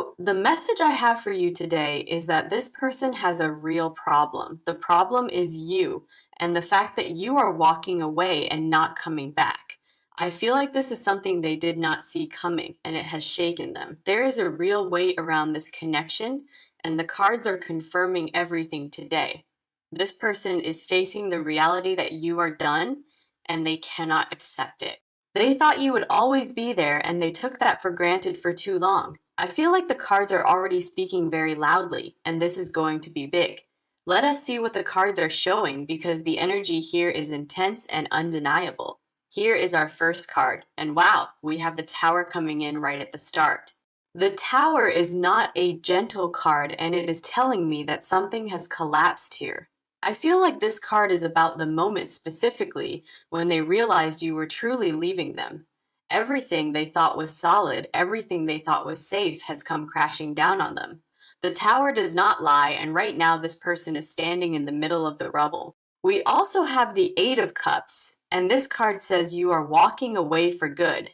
So, the message I have for you today is that this person has a real problem. The problem is you and the fact that you are walking away and not coming back. I feel like this is something they did not see coming and it has shaken them. There is a real weight around this connection, and the cards are confirming everything today. This person is facing the reality that you are done and they cannot accept it. They thought you would always be there, and they took that for granted for too long. I feel like the cards are already speaking very loudly, and this is going to be big. Let us see what the cards are showing because the energy here is intense and undeniable. Here is our first card, and wow, we have the Tower coming in right at the start. The Tower is not a gentle card, and it is telling me that something has collapsed here. I feel like this card is about the moment specifically when they realized you were truly leaving them. Everything they thought was solid, everything they thought was safe has come crashing down on them. The Tower does not lie, and right now this person is standing in the middle of the rubble. We also have the Eight of Cups, and this card says you are walking away for good.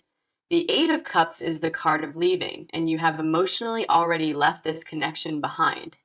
The Eight of Cups is the card of leaving, and you have emotionally already left this connection behind.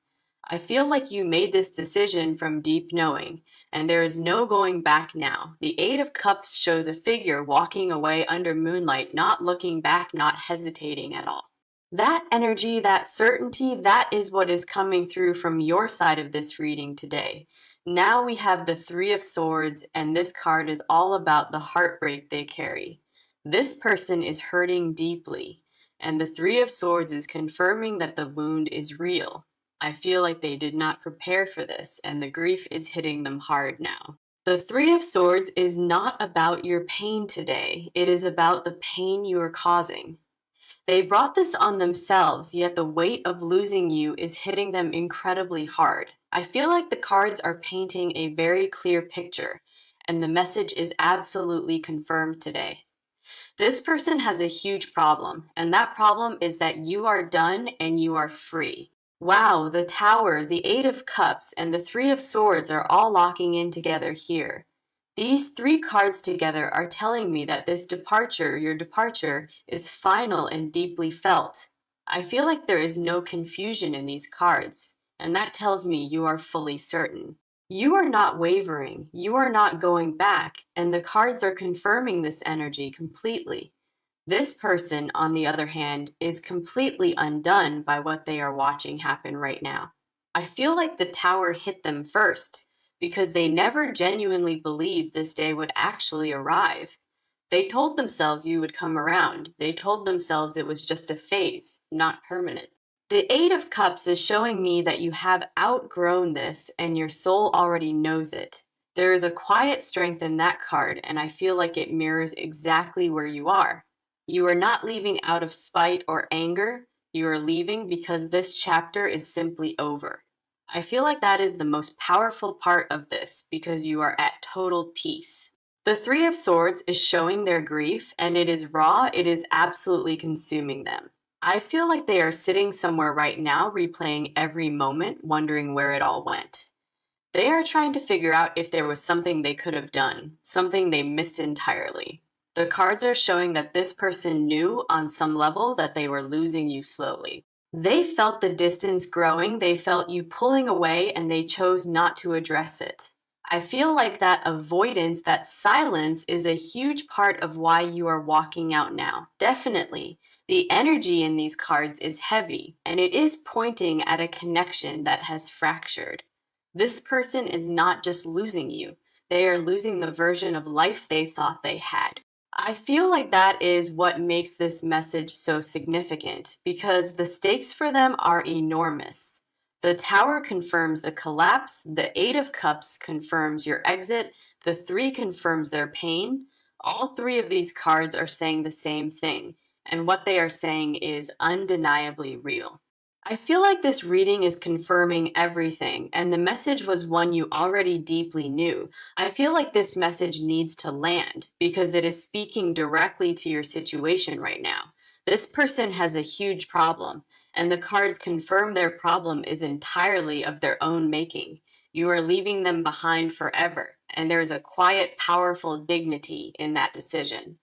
I feel like you made this decision from deep knowing, and there is no going back now. The Eight of Cups shows a figure walking away under moonlight, not looking back, not hesitating at all. That energy, that certainty, that is what is coming through from your side of this reading today. Now we have the Three of Swords, and this card is all about the heartbreak they carry. This person is hurting deeply, and the Three of Swords is confirming that the wound is real. I feel like they did not prepare for this, and the grief is hitting them hard now. The Three of Swords is not about your pain today, it is about the pain you are causing. They brought this on themselves, yet the weight of losing you is hitting them incredibly hard. I feel like the cards are painting a very clear picture, and the message is absolutely confirmed today. This person has a huge problem, and that problem is that you are done and you are free. Wow, the Tower, the Eight of Cups, and the Three of Swords are all locking in together here. These three cards together are telling me that this departure, your departure, is final and deeply felt. I feel like there is no confusion in these cards, and that tells me you are fully certain. You are not wavering, you are not going back, and the cards are confirming this energy completely. This person, on the other hand, is completely undone by what they are watching happen right now. I feel like the Tower hit them first because they never genuinely believed this day would actually arrive. They told themselves you would come around. They told themselves it was just a phase, not permanent. The Eight of Cups is showing me that you have outgrown this and your soul already knows it. There is a quiet strength in that card, and I feel like it mirrors exactly where you are. You are not leaving out of spite or anger. You are leaving because this chapter is simply over. I feel like that is the most powerful part of this because you are at total peace. The Three of Swords is showing their grief, and it is raw, it is absolutely consuming them. I feel like they are sitting somewhere right now, replaying every moment, wondering where it all went. They are trying to figure out if there was something they could have done, something they missed entirely. The cards are showing that this person knew on some level that they were losing you slowly. They felt the distance growing, they felt you pulling away, and they chose not to address it. I feel like that avoidance, that silence, is a huge part of why you are walking out now. Definitely. The energy in these cards is heavy, and it is pointing at a connection that has fractured. This person is not just losing you, they are losing the version of life they thought they had. I feel like that is what makes this message so significant because the stakes for them are enormous. The Tower confirms the collapse, the Eight of Cups confirms your exit, the Three confirms their pain. All three of these cards are saying the same thing, and what they are saying is undeniably real. I feel like this reading is confirming everything, and the message was one you already deeply knew. I feel like this message needs to land because it is speaking directly to your situation right now. This person has a huge problem, and the cards confirm their problem is entirely of their own making. You are leaving them behind forever, and there is a quiet, powerful dignity in that decision.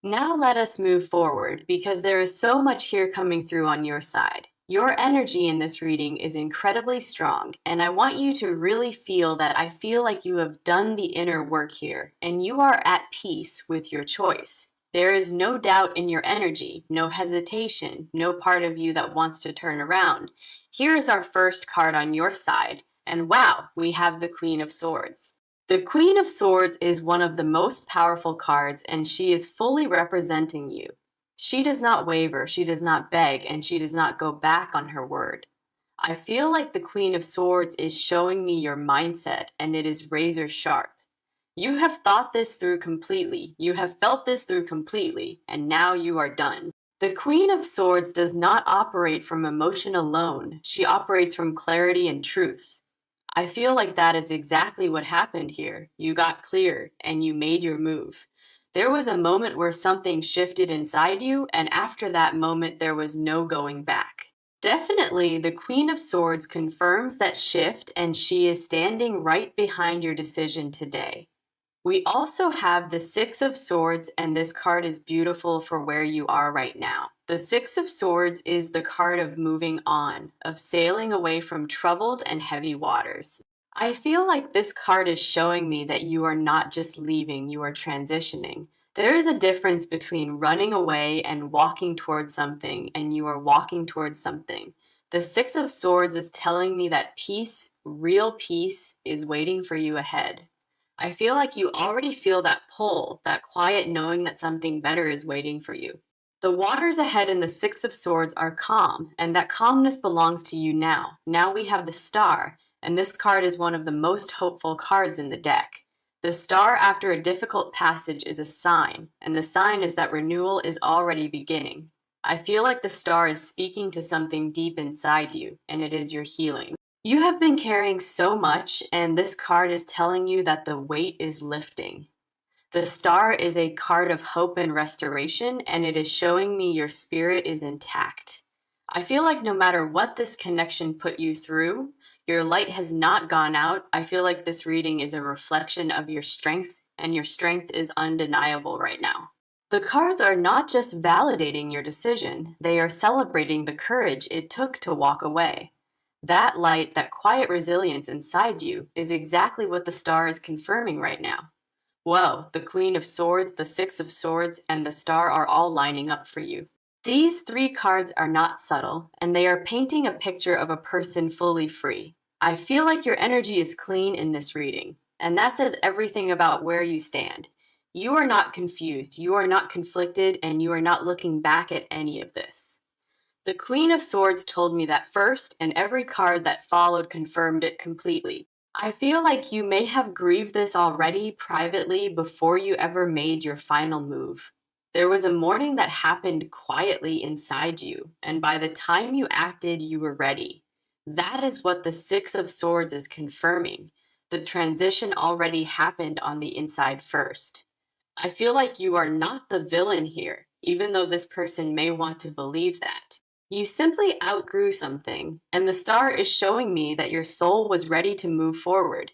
Now let us move forward because there is so much here coming through on your side. Your energy in this reading is incredibly strong, and I want you to really feel that I feel like you have done the inner work here and you are at peace with your choice. There is no doubt in your energy, no hesitation, no part of you that wants to turn around. Here is our first card on your side, and wow, we have the Queen of Swords. The Queen of Swords is one of the most powerful cards, and she is fully representing you. She does not waver, she does not beg, and she does not go back on her word. I feel like the Queen of Swords is showing me your mindset, and it is razor sharp. You have thought this through completely, you have felt this through completely, and now you are done. The Queen of Swords does not operate from emotion alone, she operates from clarity and truth. I feel like that is exactly what happened here. You got clear and you made your move. There was a moment where something shifted inside you, and after that moment, there was no going back. Definitely, the Queen of Swords confirms that shift, and she is standing right behind your decision today. We also have the Six of Swords, and this card is beautiful for where you are right now. The Six of Swords is the card of moving on, of sailing away from troubled and heavy waters. I feel like this card is showing me that you are not just leaving, you are transitioning. There is a difference between running away and walking towards something, and you are walking towards something. The Six of Swords is telling me that peace, real peace, is waiting for you ahead. I feel like you already feel that pull, that quiet knowing that something better is waiting for you. The waters ahead in the Six of Swords are calm, and that calmness belongs to you now. Now we have the Star, and this card is one of the most hopeful cards in the deck. The Star after a difficult passage is a sign, and the sign is that renewal is already beginning. I feel like the Star is speaking to something deep inside you, and it is your healing. You have been carrying so much, and this card is telling you that the weight is lifting. The star is a card of hope and restoration, and it is showing me your spirit is intact. I feel like no matter what this connection put you through, your light has not gone out. I feel like this reading is a reflection of your strength, and your strength is undeniable right now. The cards are not just validating your decision, they are celebrating the courage it took to walk away. That light, that quiet resilience inside you, is exactly what the star is confirming right now. Whoa, the Queen of Swords, the Six of Swords, and the Star are all lining up for you. These three cards are not subtle, and they are painting a picture of a person fully free. I feel like your energy is clean in this reading, and that says everything about where you stand. You are not confused, you are not conflicted, and you are not looking back at any of this. The Queen of Swords told me that first, and every card that followed confirmed it completely. I feel like you may have grieved this already privately before you ever made your final move. There was a mourning that happened quietly inside you, and by the time you acted, you were ready. That is what the Six of Swords is confirming. The transition already happened on the inside first. I feel like you are not the villain here, even though this person may want to believe that. You simply outgrew something, and the star is showing me that your soul was ready to move forward.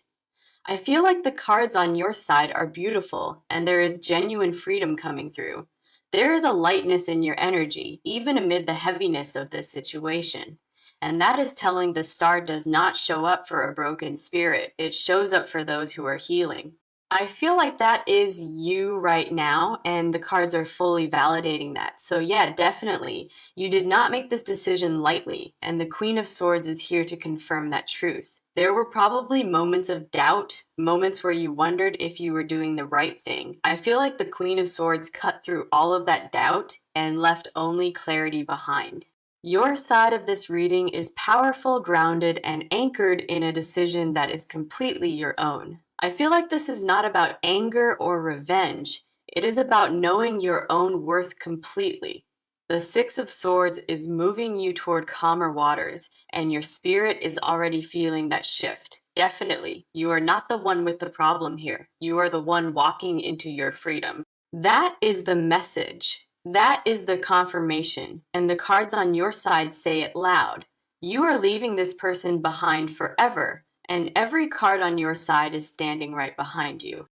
I feel like the cards on your side are beautiful, and there is genuine freedom coming through. There is a lightness in your energy, even amid the heaviness of this situation. And that is telling the star does not show up for a broken spirit, it shows up for those who are healing. I feel like that is you right now, and the cards are fully validating that. So, yeah, definitely. You did not make this decision lightly, and the Queen of Swords is here to confirm that truth. There were probably moments of doubt, moments where you wondered if you were doing the right thing. I feel like the Queen of Swords cut through all of that doubt and left only clarity behind. Your side of this reading is powerful, grounded, and anchored in a decision that is completely your own. I feel like this is not about anger or revenge. It is about knowing your own worth completely. The Six of Swords is moving you toward calmer waters, and your spirit is already feeling that shift. Definitely, you are not the one with the problem here. You are the one walking into your freedom. That is the message. That is the confirmation, and the cards on your side say it loud. You are leaving this person behind forever, and every card on your side is standing right behind you.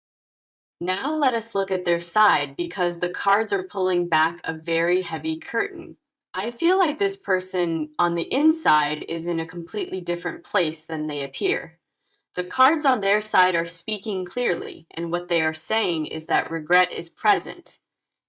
Now let us look at their side because the cards are pulling back a very heavy curtain. I feel like this person on the inside is in a completely different place than they appear. The cards on their side are speaking clearly, and what they are saying is that regret is present.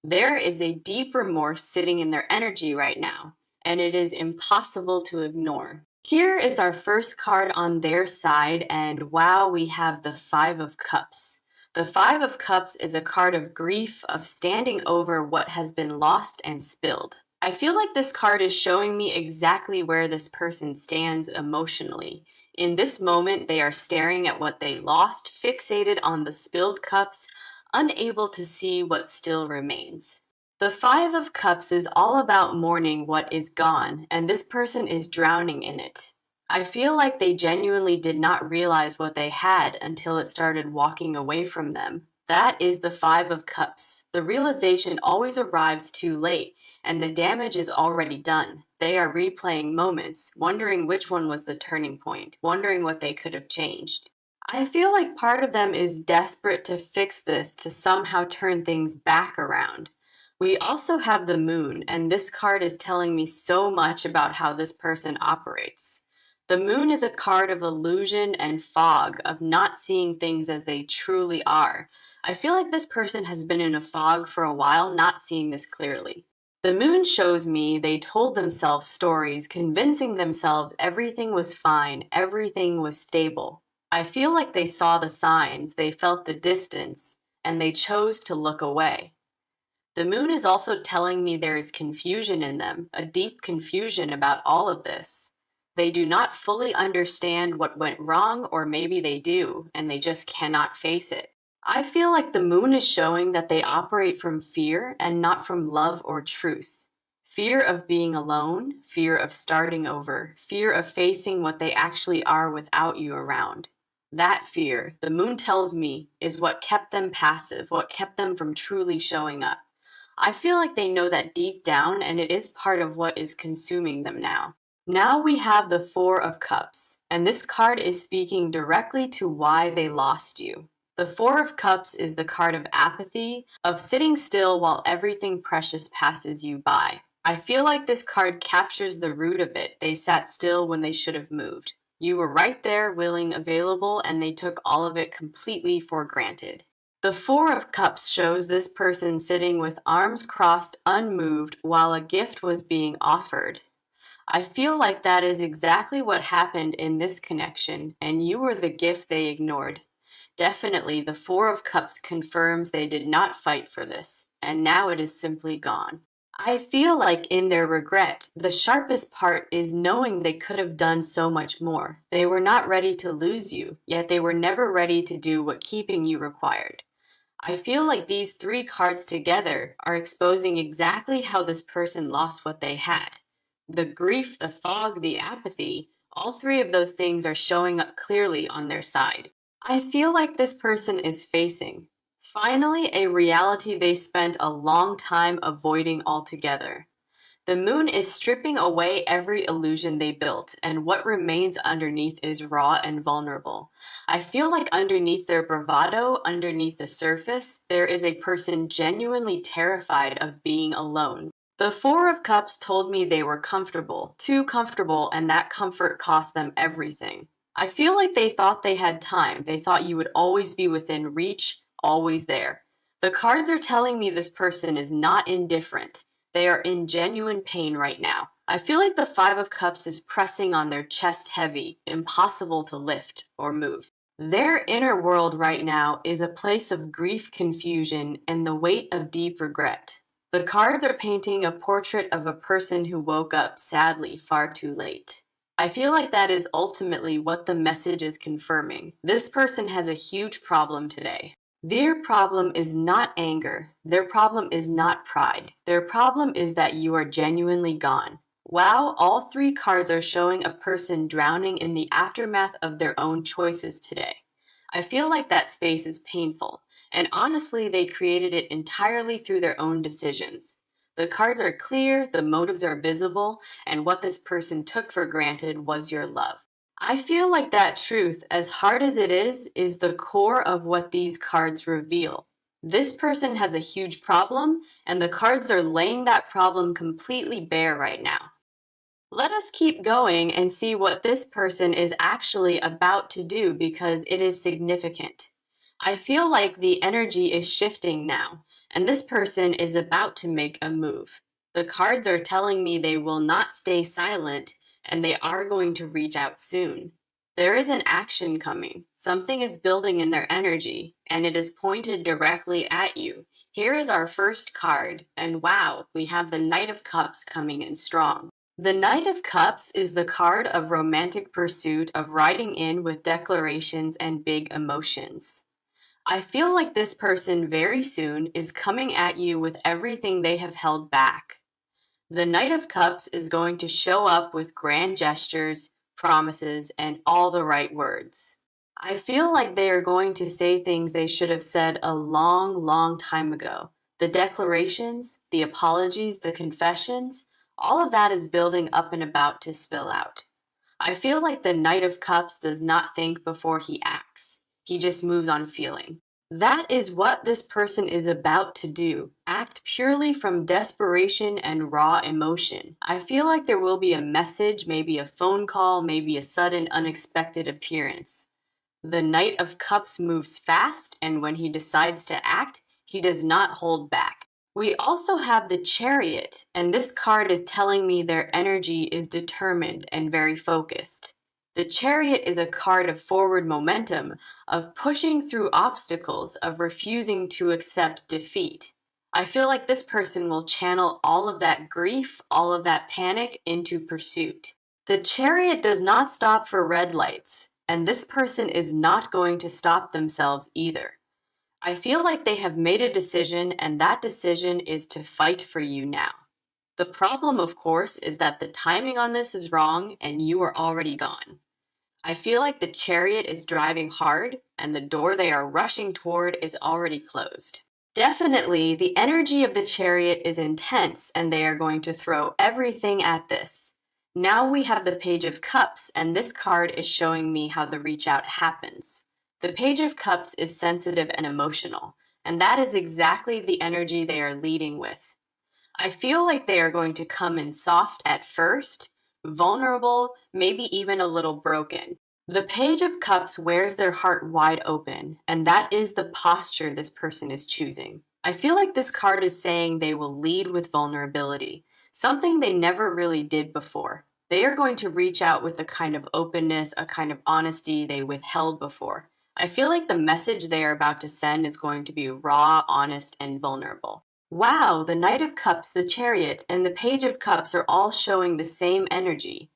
There is a deep remorse sitting in their energy right now, and it is impossible to ignore. Here is our first card on their side, and wow, we have the Five of Cups. The Five of Cups is a card of grief, of standing over what has been lost and spilled. I feel like this card is showing me exactly where this person stands emotionally. In this moment, they are staring at what they lost, fixated on the spilled cups, unable to see what still remains. The Five of Cups is all about mourning what is gone, and this person is drowning in it. I feel like they genuinely did not realize what they had until it started walking away from them. That is the Five of Cups. The realization always arrives too late, and the damage is already done. They are replaying moments, wondering which one was the turning point, wondering what they could have changed. I feel like part of them is desperate to fix this, to somehow turn things back around. We also have the moon, and this card is telling me so much about how this person operates. The moon is a card of illusion and fog, of not seeing things as they truly are. I feel like this person has been in a fog for a while, not seeing this clearly. The moon shows me they told themselves stories, convincing themselves everything was fine, everything was stable. I feel like they saw the signs, they felt the distance, and they chose to look away. The moon is also telling me there is confusion in them, a deep confusion about all of this. They do not fully understand what went wrong, or maybe they do, and they just cannot face it. I feel like the moon is showing that they operate from fear and not from love or truth. Fear of being alone, fear of starting over, fear of facing what they actually are without you around. That fear, the moon tells me, is what kept them passive, what kept them from truly showing up. I feel like they know that deep down, and it is part of what is consuming them now. Now we have the Four of Cups, and this card is speaking directly to why they lost you. The Four of Cups is the card of apathy, of sitting still while everything precious passes you by. I feel like this card captures the root of it. They sat still when they should have moved. You were right there, willing, available, and they took all of it completely for granted. The Four of Cups shows this person sitting with arms crossed, unmoved, while a gift was being offered. I feel like that is exactly what happened in this connection, and you were the gift they ignored. Definitely, the Four of Cups confirms they did not fight for this, and now it is simply gone. I feel like in their regret, the sharpest part is knowing they could have done so much more. They were not ready to lose you, yet they were never ready to do what keeping you required. I feel like these three cards together are exposing exactly how this person lost what they had. The grief, the fog, the apathy, all three of those things are showing up clearly on their side. I feel like this person is facing, finally, a reality they spent a long time avoiding altogether. The moon is stripping away every illusion they built, and what remains underneath is raw and vulnerable. I feel like underneath their bravado, underneath the surface, there is a person genuinely terrified of being alone. The Four of Cups told me they were comfortable, too comfortable, and that comfort cost them everything. I feel like they thought they had time. They thought you would always be within reach, always there. The cards are telling me this person is not indifferent. They are in genuine pain right now. I feel like the Five of Cups is pressing on their chest heavy, impossible to lift or move. Their inner world right now is a place of grief, confusion, and the weight of deep regret. The cards are painting a portrait of a person who woke up, sadly, far too late. I feel like that is ultimately what the message is confirming. This person has a huge problem today. Their problem is not anger. Their problem is not pride. Their problem is that you are genuinely gone. Wow, all three cards are showing a person drowning in the aftermath of their own choices today. I feel like that space is painful, and honestly, they created it entirely through their own decisions. The cards are clear, the motives are visible, and what this person took for granted was your love. I feel like that truth, as hard as it is the core of what these cards reveal. This person has a huge problem, and the cards are laying that problem completely bare right now. Let us keep going and see what this person is actually about to do because it is significant. I feel like the energy is shifting now, and this person is about to make a move. The cards are telling me they will not stay silent and they are going to reach out soon. There is an action coming. Something is building in their energy, and it is pointed directly at you. Here is our first card, and wow, we have the Knight of Cups coming in strong. The Knight of Cups is the card of romantic pursuit, of riding in with declarations and big emotions. I feel like this person very soon is coming at you with everything they have held back. The Knight of Cups is going to show up with grand gestures, promises, and all the right words. I feel like they are going to say things they should have said a long, long time ago. The declarations, the apologies, the confessions, all of that is building up and about to spill out. I feel like the Knight of Cups does not think before he acts. He just moves on feeling. That is what this person is about to do. Act purely from desperation and raw emotion. I feel like there will be a message, maybe a phone call, maybe a sudden unexpected appearance. The Knight of Cups moves fast, and when he decides to act, he does not hold back. We also have the Chariot, and this card is telling me their energy is determined and very focused. The Chariot is a card of forward momentum, of pushing through obstacles, of refusing to accept defeat. I feel like this person will channel all of that grief, all of that panic into pursuit. The Chariot does not stop for red lights, and this person is not going to stop themselves either. I feel like they have made a decision, and that decision is to fight for you now. The problem, of course, is that the timing on this is wrong and you are already gone. I feel like the Chariot is driving hard, and the door they are rushing toward is already closed. Definitely, the energy of the Chariot is intense, and they are going to throw everything at this. Now we have the Page of Cups, and this card is showing me how the reach out happens. The Page of Cups is sensitive and emotional, and that is exactly the energy they are leading with. I feel like they are going to come in soft at first, vulnerable, maybe even a little broken. The Page of Cups wears their heart wide open, and that is the posture this person is choosing. I feel like this card is saying they will lead with vulnerability, something they never really did before. They are going to reach out with a kind of openness, a kind of honesty they withheld before. I feel like the message they are about to send is going to be raw, honest, and vulnerable. Wow, the Knight of Cups, the Chariot, and the Page of Cups are all showing the same energy.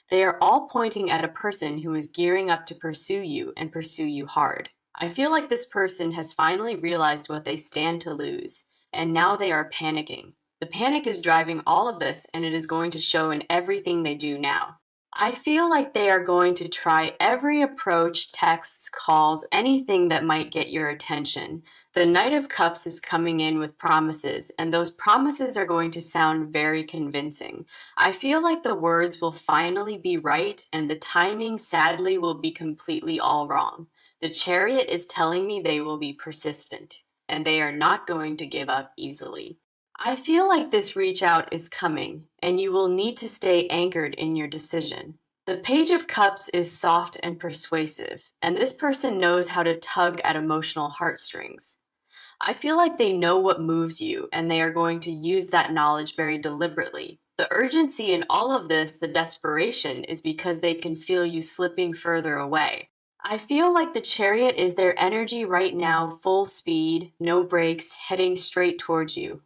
They are all pointing at a person who is gearing up to pursue you and pursue you hard. I feel like this person has finally realized what they stand to lose, and now they are panicking. The panic is driving all of this, and it is going to show in everything they do now. I feel like they are going to try every approach, texts, calls, anything that might get your attention. The Knight of Cups is coming in with promises, and those promises are going to sound very convincing. I feel like the words will finally be right, and the timing, sadly, will be completely all wrong. The Chariot is telling me they will be persistent, and they are not going to give up easily. I feel like this reach out is coming, and you will need to stay anchored in your decision. The Page of Cups is soft and persuasive, and this person knows how to tug at emotional heartstrings. I feel like they know what moves you, and they are going to use that knowledge very deliberately. The urgency in all of this, the desperation, is because they can feel you slipping further away. I feel like the Chariot is their energy right now, full speed, no brakes, heading straight towards you.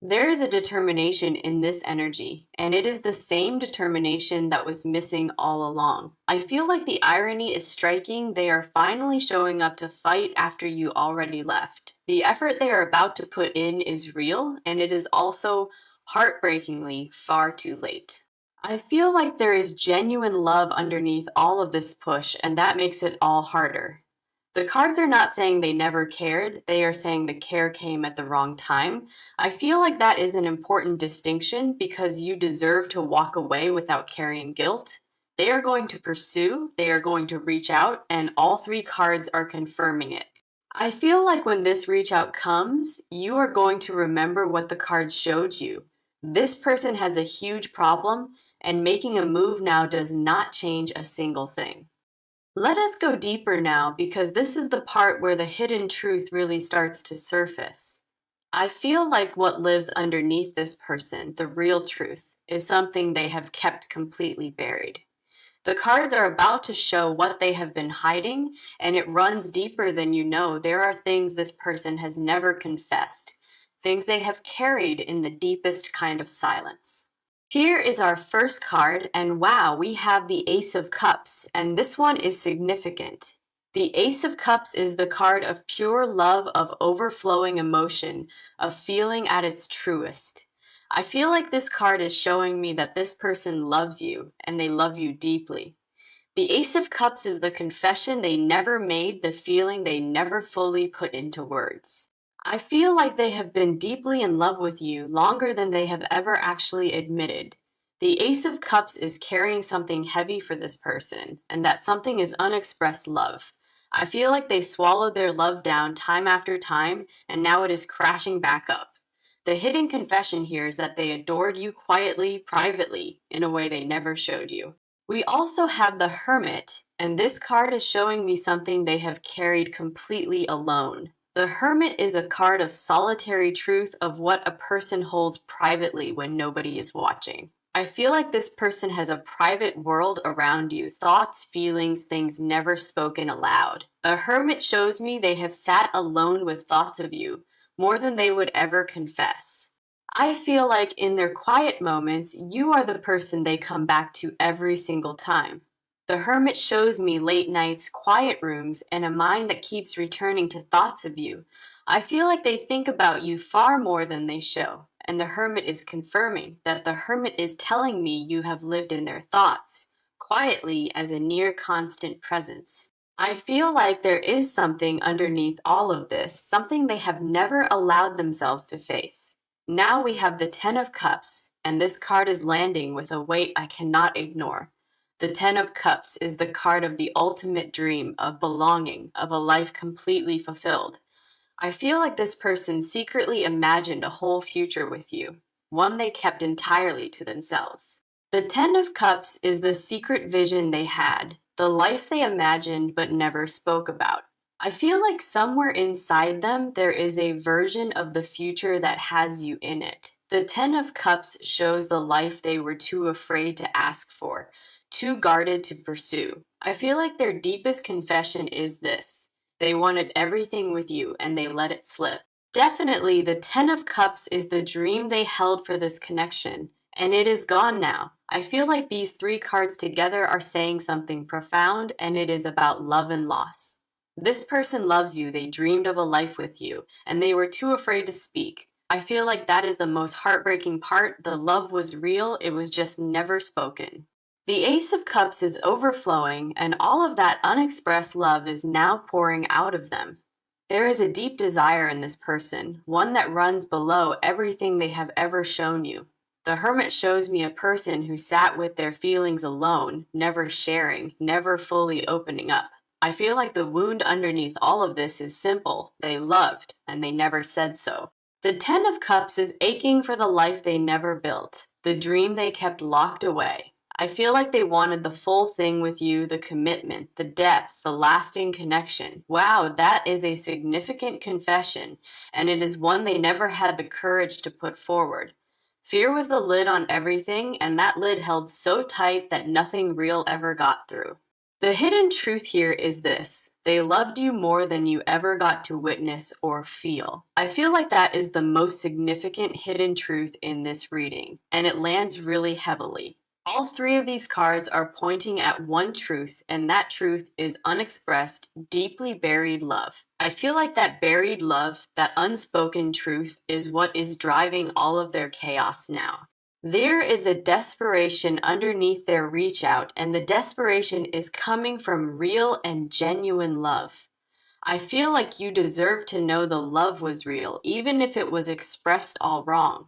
There is a determination in this energy, and it is the same determination that was missing all along. I feel like the irony is striking. They are finally showing up to fight after you already left. The effort they are about to put in is real, and it is also heartbreakingly far too late. I feel like there is genuine love underneath all of this push, and that makes it all harder. The cards are not saying they never cared, they are saying the care came at the wrong time. I feel like that is an important distinction because you deserve to walk away without carrying guilt. They are going to pursue, they are going to reach out, and all three cards are confirming it. I feel like when this reach out comes, you are going to remember what the cards showed you. This person has a huge problem, and making a move now does not change a single thing. Let us go deeper now because this is the part where the hidden truth really starts to surface. I feel like what lives underneath this person, the real truth, is something they have kept completely buried. The cards are about to show what they have been hiding, and it runs deeper than you know. There are things this person has never confessed, things they have carried in the deepest kind of silence. Here is our first card, and wow, we have the Ace of Cups, and this one is significant. The Ace of Cups is the card of pure love, of overflowing emotion, of feeling at its truest. I feel like this card is showing me that this person loves you, and they love you deeply. The Ace of Cups is the confession they never made, the feeling they never fully put into words. I feel like they have been deeply in love with you longer than they have ever actually admitted. The Ace of Cups is carrying something heavy for this person, and that something is unexpressed love. I feel like they swallowed their love down time after time, and now it is crashing back up. The hidden confession here is that they adored you quietly, privately, in a way they never showed you. We also have the Hermit, and this card is showing me something they have carried completely alone. The Hermit is a card of solitary truth, of what a person holds privately when nobody is watching. I feel like this person has a private world around you, thoughts, feelings, things never spoken aloud. The Hermit shows me they have sat alone with thoughts of you, more than they would ever confess. I feel like in their quiet moments, you are the person they come back to every single time. The Hermit shows me late nights, quiet rooms, and a mind that keeps returning to thoughts of you. I feel like they think about you far more than they show, and the Hermit is confirming that the Hermit is telling me you have lived in their thoughts, quietly as a near constant presence. I feel like there is something underneath all of this, something they have never allowed themselves to face. Now we have the Ten of Cups, and this card is landing with a weight I cannot ignore. The Ten of Cups is the card of the ultimate dream, of belonging, of a life completely fulfilled. I feel like this person secretly imagined a whole future with you, one they kept entirely to themselves. The Ten of Cups is the secret vision they had, the life they imagined but never spoke about. I feel like somewhere inside them there is a version of the future that has you in it. The Ten of Cups shows the life they were too afraid to ask for, too guarded to pursue. I feel like their deepest confession is this: they wanted everything with you and they let it slip. Definitely, the Ten of Cups is the dream they held for this connection, and it is gone now. I feel like these three cards together are saying something profound, and it is about love and loss. This person loves you, they dreamed of a life with you, and they were too afraid to speak. I feel like that is the most heartbreaking part. The love was real, it was just never spoken. The Ace of Cups is overflowing, and all of that unexpressed love is now pouring out of them. There is a deep desire in this person, one that runs below everything they have ever shown you. The Hermit shows me a person who sat with their feelings alone, never sharing, never fully opening up. I feel like the wound underneath all of this is simple: they loved, and they never said so. The Ten of Cups is aching for the life they never built, the dream they kept locked away. I feel like they wanted the full thing with you, the commitment, the depth, the lasting connection. Wow, that is a significant confession, and it is one they never had the courage to put forward. Fear was the lid on everything, and that lid held so tight that nothing real ever got through. The hidden truth here is this: they loved you more than you ever got to witness or feel. I feel like that is the most significant hidden truth in this reading, and it lands really heavily. All three of these cards are pointing at one truth, and that truth is unexpressed, deeply buried love. I feel like that buried love, that unspoken truth, is what is driving all of their chaos now. There is a desperation underneath their reach out, and the desperation is coming from real and genuine love. I feel like you deserve to know the love was real, even if it was expressed all wrong.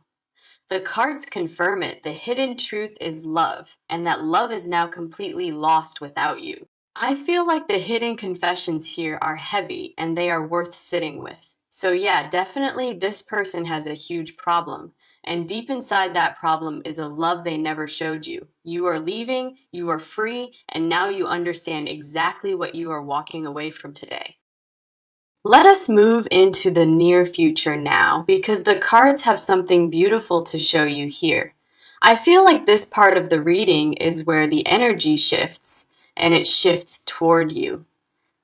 The cards confirm it. The hidden truth is love, and that love is now completely lost without you. I feel like the hidden confessions here are heavy and they are worth sitting with. So, yeah, definitely this person has a huge problem. And deep inside that problem is a love they never showed you. You are leaving, you are free, and now you understand exactly what you are walking away from today. Let us move into the near future now because the cards have something beautiful to show you here. I feel like this part of the reading is where the energy shifts and it shifts toward you.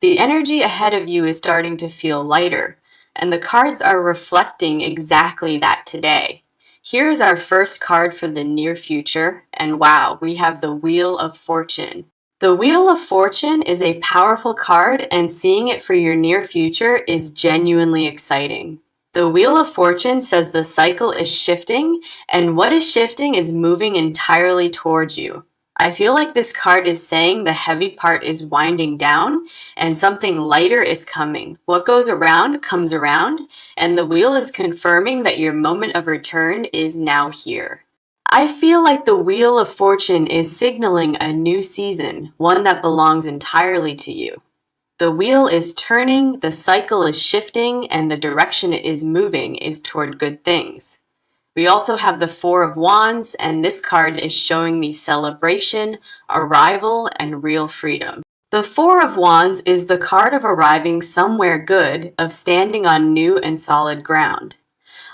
The energy ahead of you is starting to feel lighter, and the cards are reflecting exactly that today. Here is our first card for the near future, and wow, we have the Wheel of Fortune. The Wheel of Fortune is a powerful card, and seeing it for your near future is genuinely exciting. The Wheel of Fortune says the cycle is shifting, and what is shifting is moving entirely towards you. I feel like this card is saying the heavy part is winding down and something lighter is coming. What goes around comes around, and the wheel is confirming that your moment of return is now here. I feel like the Wheel of Fortune is signaling a new season, one that belongs entirely to you. The wheel is turning, the cycle is shifting, and the direction it is moving is toward good things. We also have the Four of Wands, and this card is showing me celebration, arrival, and real freedom. The Four of Wands is the card of arriving somewhere good, of standing on new and solid ground.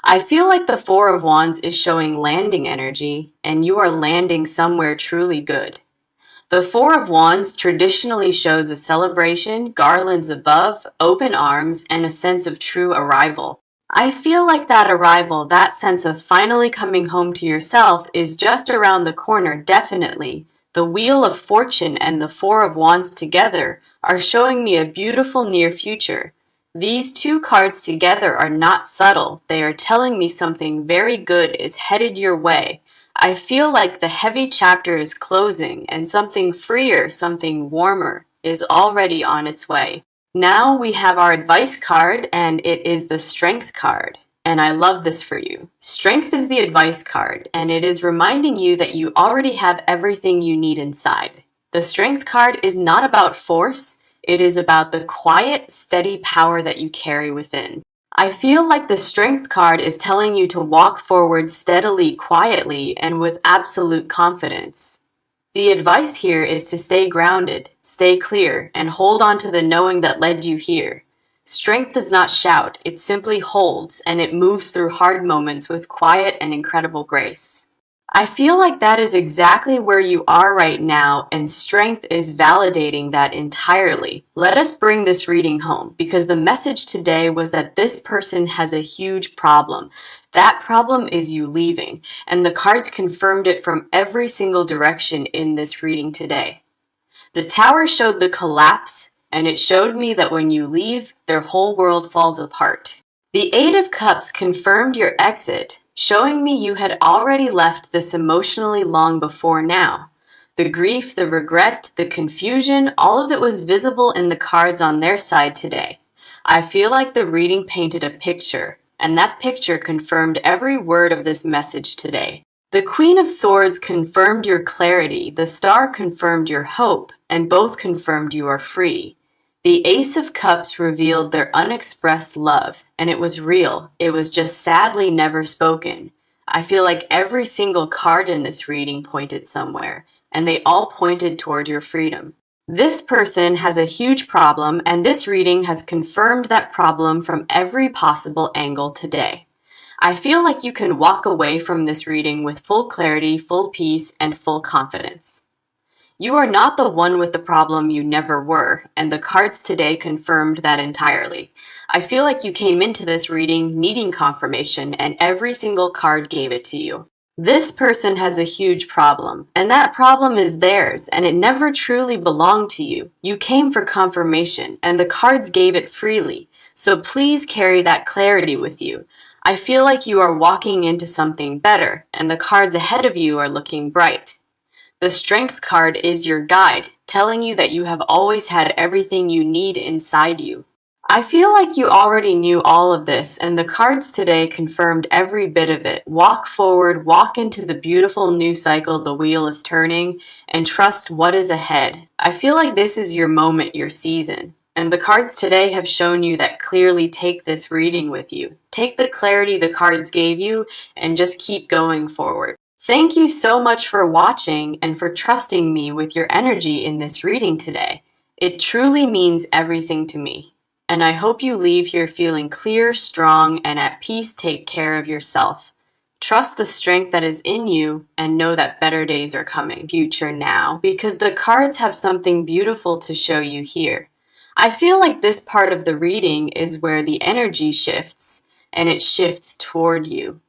I feel like the Four of Wands is showing landing energy, and you are landing somewhere truly good. The Four of Wands traditionally shows a celebration, garlands above, open arms, and a sense of true arrival. I feel like that arrival, that sense of finally coming home to yourself, is just around the corner, definitely. The Wheel of Fortune and the Four of Wands together are showing me a beautiful near future. These two cards together are not subtle, they are telling me something very good is headed your way. I feel like the heavy chapter is closing and something freer, something warmer, is already on its way. Now we have our advice card, and it is the strength card. And I love this for you. Strength is the advice card, and it is reminding you that you already have everything you need inside. The strength card is not about force, it is about the quiet, steady power that you carry within. I feel like the strength card is telling you to walk forward steadily, quietly, and with absolute confidence. The advice here is to stay grounded, stay clear, and hold on to the knowing that led you here. Strength does not shout, it simply holds, and it moves through hard moments with quiet and incredible grace. I feel like that is exactly where you are right now, and strength is validating that entirely. Let us bring this reading home because the message today was that this person has a huge problem. That problem is you leaving, and the cards confirmed it from every single direction in this reading today. The tower showed the collapse, and it showed me that when you leave, their whole world falls apart. The Eight of Cups confirmed your exit, showing me you had already left this emotionally long before now. The grief, the regret, the confusion, all of it was visible in the cards on their side today. I feel like the reading painted a picture, and that picture confirmed every word of this message today. The Queen of Swords confirmed your clarity, the Star confirmed your hope, and both confirmed you are free. The Ace of Cups revealed their unexpressed love, and it was real. It was just sadly never spoken. I feel like every single card in this reading pointed somewhere, and they all pointed toward your freedom. This person has a huge problem, and this reading has confirmed that problem from every possible angle today. I feel like you can walk away from this reading with full clarity, full peace, and full confidence. You are not the one with the problem you never were, and the cards today confirmed that entirely. I feel like you came into this reading needing confirmation, and every single card gave it to you. This person has a huge problem, and that problem is theirs, and it never truly belonged to you. You came for confirmation, and the cards gave it freely. So please carry that clarity with you. I feel like you are walking into something better, and the cards ahead of you are looking bright. The Strength card is your guide, telling you that you have always had everything you need inside you. I feel like you already knew all of this, and the cards today confirmed every bit of it. Walk forward, walk into the beautiful new cycle the wheel is turning, and trust what is ahead. I feel like this is your moment, your season. And the cards today have shown you that clearly. Take this reading with you. Take the clarity the cards gave you and just keep going forward. Thank you so much for watching and for trusting me with your energy in this reading today. It truly means everything to me. And I hope you leave here feeling clear, strong, and at peace. Take care of yourself. Trust the strength that is in you and know that better days are coming. Future now, because the cards have something beautiful to show you here. I feel like this part of the reading is where the energy shifts, and it shifts toward you.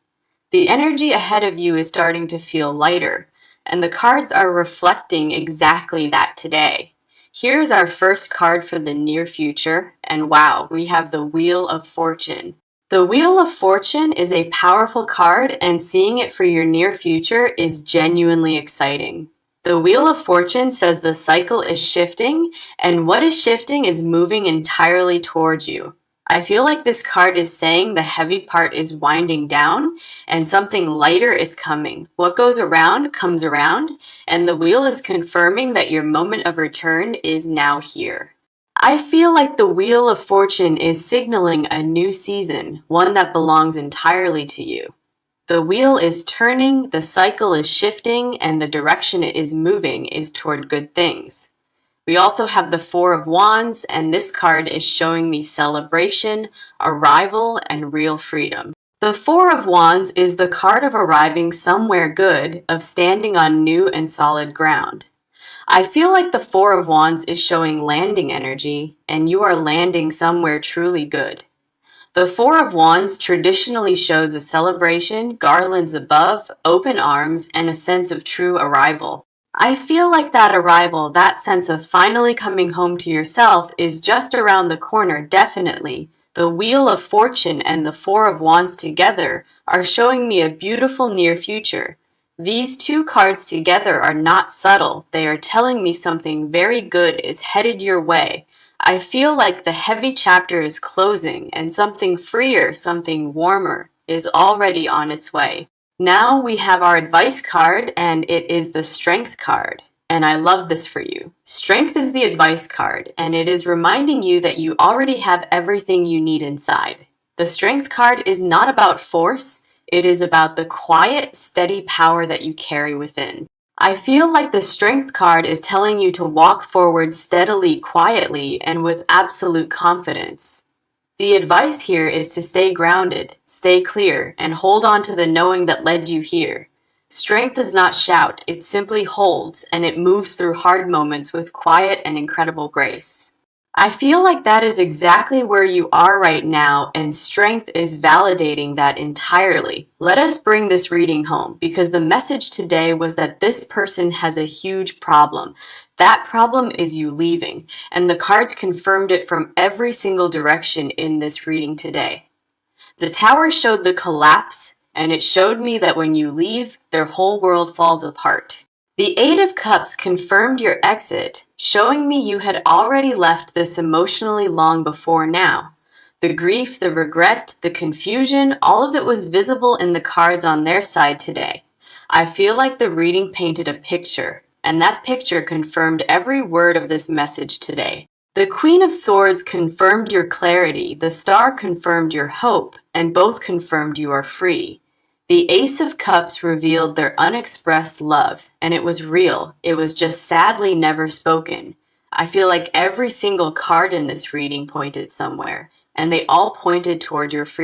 The energy ahead of you is starting to feel lighter, and the cards are reflecting exactly that today. Here's our first card for the near future, and wow, we have the Wheel of Fortune. The Wheel of Fortune is a powerful card, and seeing it for your near future is genuinely exciting. The Wheel of Fortune says the cycle is shifting, and what is shifting is moving entirely towards you. I feel like this card is saying the heavy part is winding down and something lighter is coming. What goes around comes around, and the wheel is confirming that your moment of return is now here. I feel like the Wheel of Fortune is signaling a new season, one that belongs entirely to you. The wheel is turning, the cycle is shifting, and the direction it is moving is toward good things. We also have the Four of Wands, and this card is showing me celebration, arrival, and real freedom. The Four of Wands is the card of arriving somewhere good, of standing on new and solid ground. I feel like the Four of Wands is showing landing energy, and you are landing somewhere truly good. The Four of Wands traditionally shows a celebration, garlands above, open arms, and a sense of true arrival. I feel like that arrival, that sense of finally coming home to yourself, is just around the corner, definitely. The Wheel of Fortune and the Four of Wands together are showing me a beautiful near future. These two cards together are not subtle, they are telling me something very good is headed your way. I feel like the heavy chapter is closing and something freer, something warmer, is already on its way. Now we have our advice card, and it is the strength card. And I love this for you. Strength is the advice card, and it is reminding you that you already have everything you need inside. The strength card is not about force, it is about the quiet, steady power that you carry within. I feel like the strength card is telling you to walk forward steadily, quietly, and with absolute confidence. The advice here is to stay grounded, stay clear, and hold on to the knowing that led you here. Strength does not shout, it simply holds, and it moves through hard moments with quiet and incredible grace. I feel like that is exactly where you are right now, and strength is validating that entirely. Let us bring this reading home, because the message today was that this person has a huge problem. That problem is you leaving, and the cards confirmed it from every single direction in this reading today. The tower showed the collapse, and it showed me that when you leave, their whole world falls apart. The Eight of Cups confirmed your exit, showing me you had already left this emotionally long before now. The grief, the regret, the confusion, all of it was visible in the cards on their side today. I feel like the reading painted a picture, and that picture confirmed every word of this message today. The Queen of Swords confirmed your clarity, the Star confirmed your hope, and both confirmed you are free. The Ace of Cups revealed their unexpressed love, and it was real. It was just sadly never spoken. I feel like every single card in this reading pointed somewhere, and they all pointed toward your freedom.